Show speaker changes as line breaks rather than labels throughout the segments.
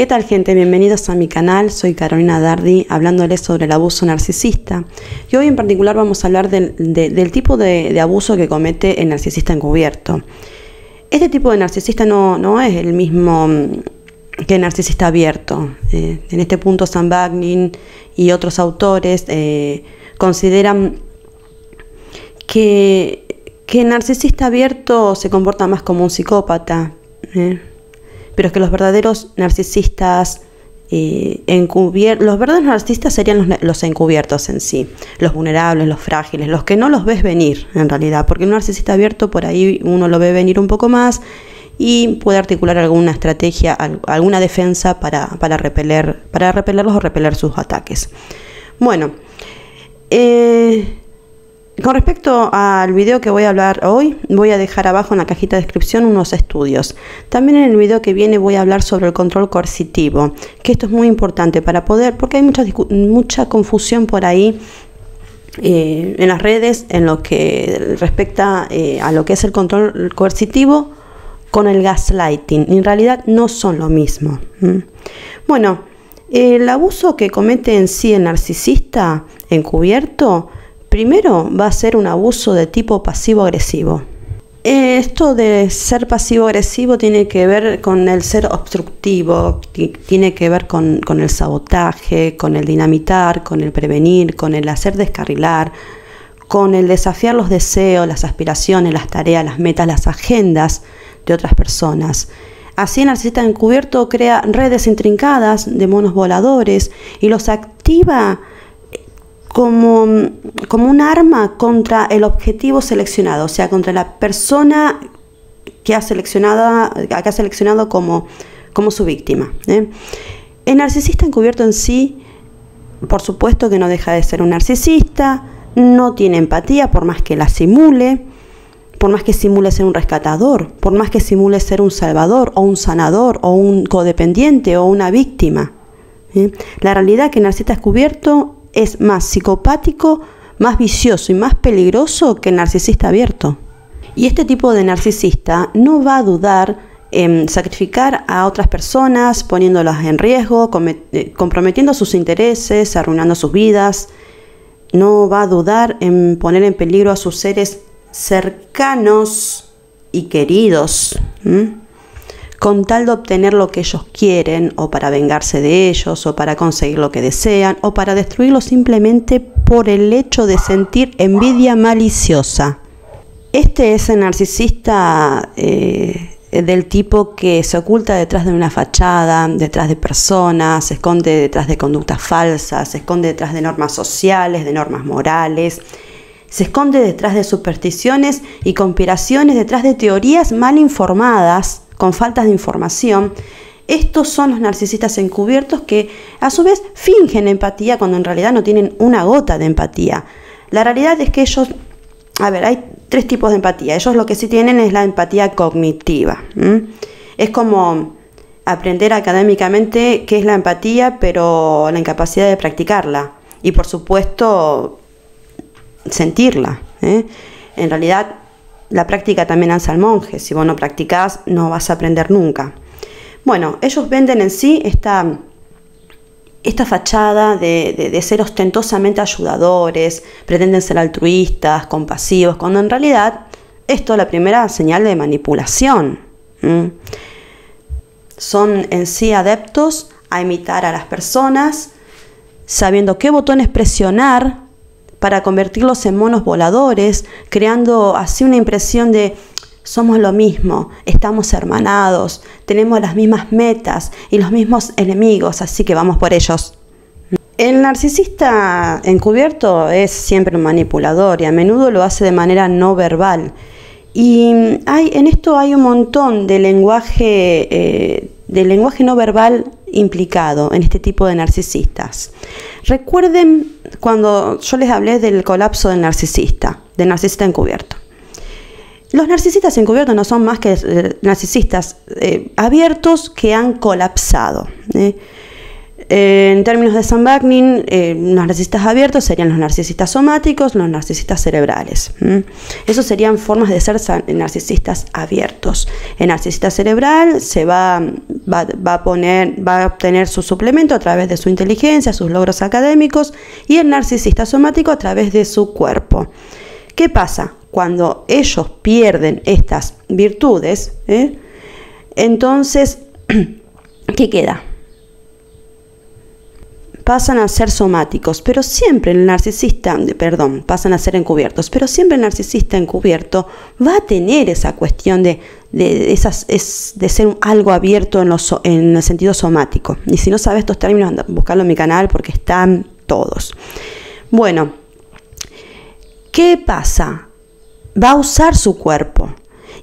¿Qué tal, gente? Bienvenidos a mi canal, soy Carolina Dardi, hablándoles sobre el abuso narcisista. Y hoy en particular vamos a hablar del tipo de abuso que comete el narcisista encubierto. Este tipo de narcisista no es el mismo que el narcisista abierto. En este punto Sam Bankman y otros autores consideran que el narcisista abierto se comporta más como un psicópata, pero es que los verdaderos narcisistas los verdaderos narcisistas serían los encubiertos en sí, los vulnerables, los frágiles, los que no los ves venir en realidad, porque un narcisista abierto por ahí uno lo ve venir un poco más y puede articular alguna estrategia, alguna defensa para repelerlos o repeler sus ataques. Bueno, con respecto al video que voy a hablar hoy, voy a dejar abajo en la cajita de descripción unos estudios. También en el video que viene voy a hablar sobre el control coercitivo, que esto es muy importante para poder, porque hay mucha confusión por ahí en las redes en lo que respecta a lo que es el control coercitivo con el gaslighting. En realidad no son lo mismo. Bueno, el abuso que comete en sí el narcisista encubierto, primero va a ser un abuso de tipo pasivo-agresivo. Esto de ser pasivo-agresivo tiene que ver con el ser obstructivo, tiene que ver con el sabotaje, con el dinamitar, con el prevenir, con el hacer descarrilar, con el desafiar los deseos, las aspiraciones, las tareas, las metas, las agendas de otras personas. Así el narcisista encubierto crea redes intrincadas de monos voladores y los activa como un arma contra el objetivo seleccionado, o sea, contra la persona que ha seleccionado como su víctima. El narcisista encubierto en sí, por supuesto que no deja de ser un narcisista, no tiene empatía por más que la simule, por más que simule ser un rescatador, por más que simule ser un salvador o un sanador o un codependiente o una víctima. La realidad es que el narcisista encubierto es más psicopático, más vicioso y más peligroso que el narcisista abierto. Y este tipo de narcisista no va a dudar en sacrificar a otras personas, poniéndolas en riesgo, comprometiendo sus intereses, arruinando sus vidas. No va a dudar en poner en peligro a sus seres cercanos y queridos, con tal de obtener lo que ellos quieren, o para vengarse de ellos, o para conseguir lo que desean, o para destruirlo simplemente por el hecho de sentir envidia maliciosa. Este es el narcisista del tipo que se oculta detrás de una fachada, detrás de personas, se esconde detrás de conductas falsas, se esconde detrás de normas sociales, de normas morales, se esconde detrás de supersticiones y conspiraciones, detrás de teorías mal informadas, con faltas de información. Estos son los narcisistas encubiertos que a su vez fingen empatía cuando en realidad no tienen una gota de empatía. La realidad es que ellos, hay tres tipos de empatía. Ellos lo que sí tienen es la empatía cognitiva. Es como aprender académicamente qué es la empatía, pero la incapacidad de practicarla. Y por supuesto, sentirla. En realidad, la práctica también alza al monje. Si vos no practicás, no vas a aprender nunca. Bueno, ellos venden en sí esta fachada de ser ostentosamente ayudadores, pretenden ser altruistas, compasivos, cuando en realidad esto es la primera señal de manipulación. Son en sí adeptos a imitar a las personas, sabiendo qué botones presionar para convertirlos en monos voladores, creando así una impresión de somos lo mismo, estamos hermanados, tenemos las mismas metas y los mismos enemigos, así que vamos por ellos. El narcisista encubierto es siempre un manipulador y a menudo lo hace de manera no verbal. Y en esto hay un montón de lenguaje no verbal implicado en este tipo de narcisistas. Recuerden cuando yo les hablé del colapso del narcisista encubierto. Los narcisistas encubiertos no son más que narcisistas abiertos que han colapsado. En términos de Sam Vaknin, los narcisistas abiertos serían los narcisistas somáticos, los narcisistas cerebrales. Esos serían formas de ser narcisistas abiertos. El narcisista cerebral se va a obtener su suplemento a través de su inteligencia, sus logros académicos, y el narcisista somático a través de su cuerpo. ¿Qué pasa? Cuando ellos pierden estas virtudes, entonces, ¿qué queda? Pasan a ser somáticos, pero siempre el narcisista, pasan a ser encubiertos, pero siempre el narcisista encubierto va a tener esa cuestión de ser algo abierto en el sentido somático. Y si no sabes estos términos, anda a buscarlo en mi canal porque están todos. Bueno, ¿qué pasa? Va a usar su cuerpo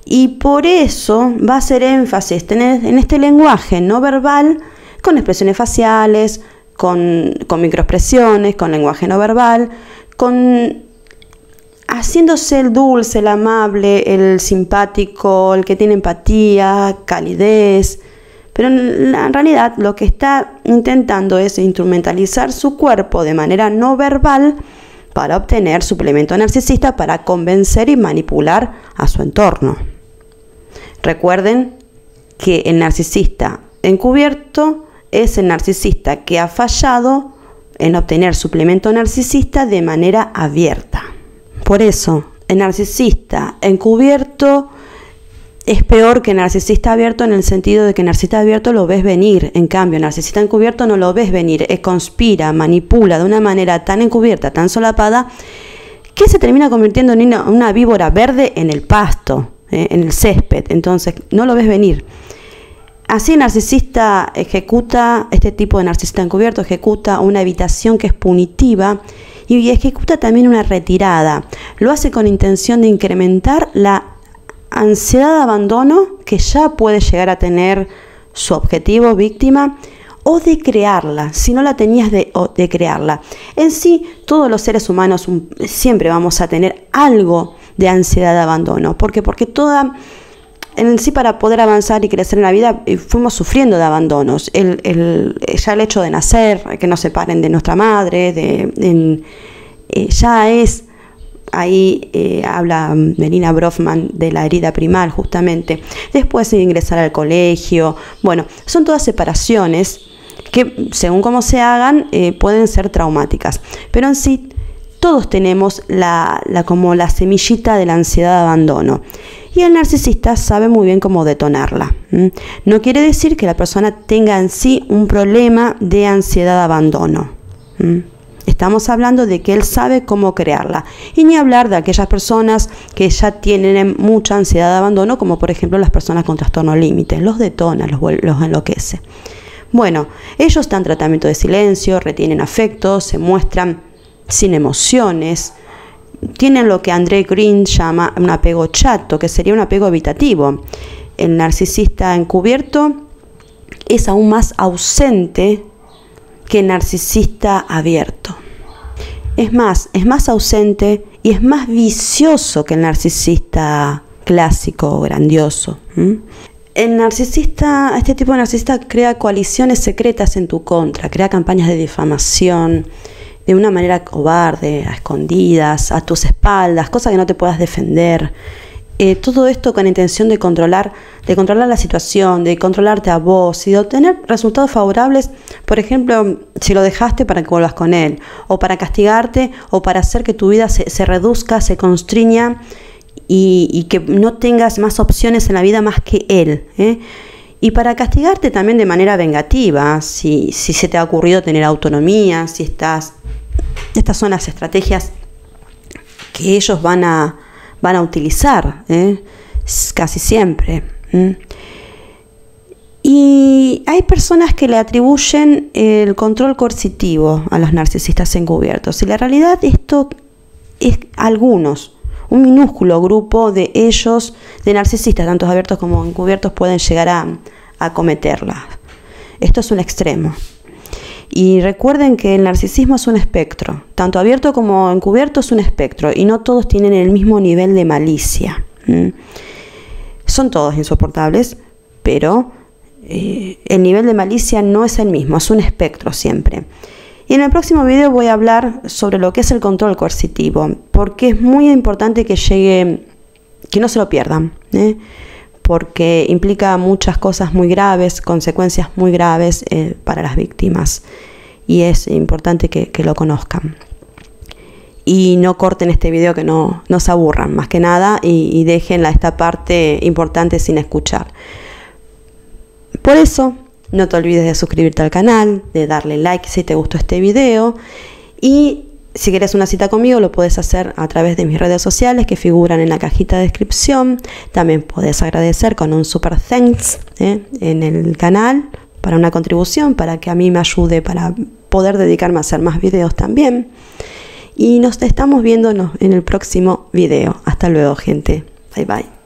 y por eso va a hacer énfasis en este lenguaje no verbal, con expresiones faciales, con microexpresiones, con lenguaje no verbal, haciéndose el dulce, el amable, el simpático, el que tiene empatía, calidez. Pero en realidad lo que está intentando es instrumentalizar su cuerpo de manera no verbal para obtener suplemento narcisista, para convencer y manipular a su entorno. Recuerden que el narcisista encubierto es el narcisista que ha fallado en obtener suplemento narcisista de manera abierta. Por eso, el narcisista encubierto es peor que el narcisista abierto, en el sentido de que el narcisista abierto lo ves venir. En cambio, el narcisista encubierto no lo ves venir, conspira, manipula de una manera tan encubierta, tan solapada, que se termina convirtiendo en una víbora verde en el pasto, en el césped. Entonces, no lo ves venir. Así el narcisista este tipo de narcisista encubierto ejecuta una evitación que es punitiva y ejecuta también una retirada. Lo hace con intención de incrementar la ansiedad de abandono que ya puede llegar a tener su objetivo víctima, o de crearla, si no la tenías, de crearla. En sí, todos los seres humanos siempre vamos a tener algo de ansiedad de abandono. ¿Por qué? Porque en sí, para poder avanzar y crecer en la vida, fuimos sufriendo de abandonos. Ya el hecho de nacer, que nos separen de nuestra madre, ya es, ahí habla Melina Brofman de la herida primal, justamente. Después de ingresar al colegio, bueno, son todas separaciones que, según cómo se hagan, pueden ser traumáticas. Pero en sí, todos tenemos como la semillita de la ansiedad de abandono. Y el narcisista sabe muy bien cómo detonarla. No quiere decir que la persona tenga en sí un problema de ansiedad de abandono. Estamos hablando de que él sabe cómo crearla. Y ni hablar de aquellas personas que ya tienen mucha ansiedad de abandono, como por ejemplo las personas con trastorno límite. Los detona, los enloquece. Bueno, ellos dan tratamiento de silencio, retienen afectos, se muestran sin emociones. Tienen lo que André Green llama un apego chato, que sería un apego evitativo. El narcisista encubierto es aún más ausente que el narcisista abierto. Es más ausente y es más vicioso que el narcisista clásico o grandioso. Este tipo de narcisista crea coaliciones secretas en tu contra, crea campañas de difamación, de una manera cobarde, a escondidas, a tus espaldas, cosas que no te puedas defender. Todo esto con la intención de controlar la situación, de controlarte a vos y de obtener resultados favorables, por ejemplo, si lo dejaste, para que vuelvas con él, o para castigarte, o para hacer que tu vida se reduzca, se constriña y que no tengas más opciones en la vida más que él, Y para castigarte también de manera vengativa, si se te ha ocurrido tener autonomía, estas son las estrategias que ellos van a utilizar, casi siempre. Y hay personas que le atribuyen el control coercitivo a los narcisistas encubiertos. Y la realidad, esto es un minúsculo grupo de ellos, de narcisistas, tanto abiertos como encubiertos, pueden llegar a cometerla. Esto es un extremo. Y recuerden que el narcisismo es un espectro, tanto abierto como encubierto es un espectro, y no todos tienen el mismo nivel de malicia. Son todos insoportables, pero el nivel de malicia no es el mismo, es un espectro siempre. Y en el próximo video voy a hablar sobre lo que es el control coercitivo, porque es muy importante que llegue, que no se lo pierdan, porque implica muchas cosas muy graves, consecuencias muy graves para las víctimas, y es importante que lo conozcan. Y no corten este video, que no se aburran más que nada, y dejen esta parte importante sin escuchar. Por eso, no te olvides de suscribirte al canal, de darle like si te gustó este video, y si quieres una cita conmigo lo puedes hacer a través de mis redes sociales que figuran en la cajita de descripción. También puedes agradecer con un super thanks en el canal para una contribución, para que a mí me ayude para poder dedicarme a hacer más videos también. Y nos estamos viendo en el próximo video. Hasta luego, gente. Bye bye.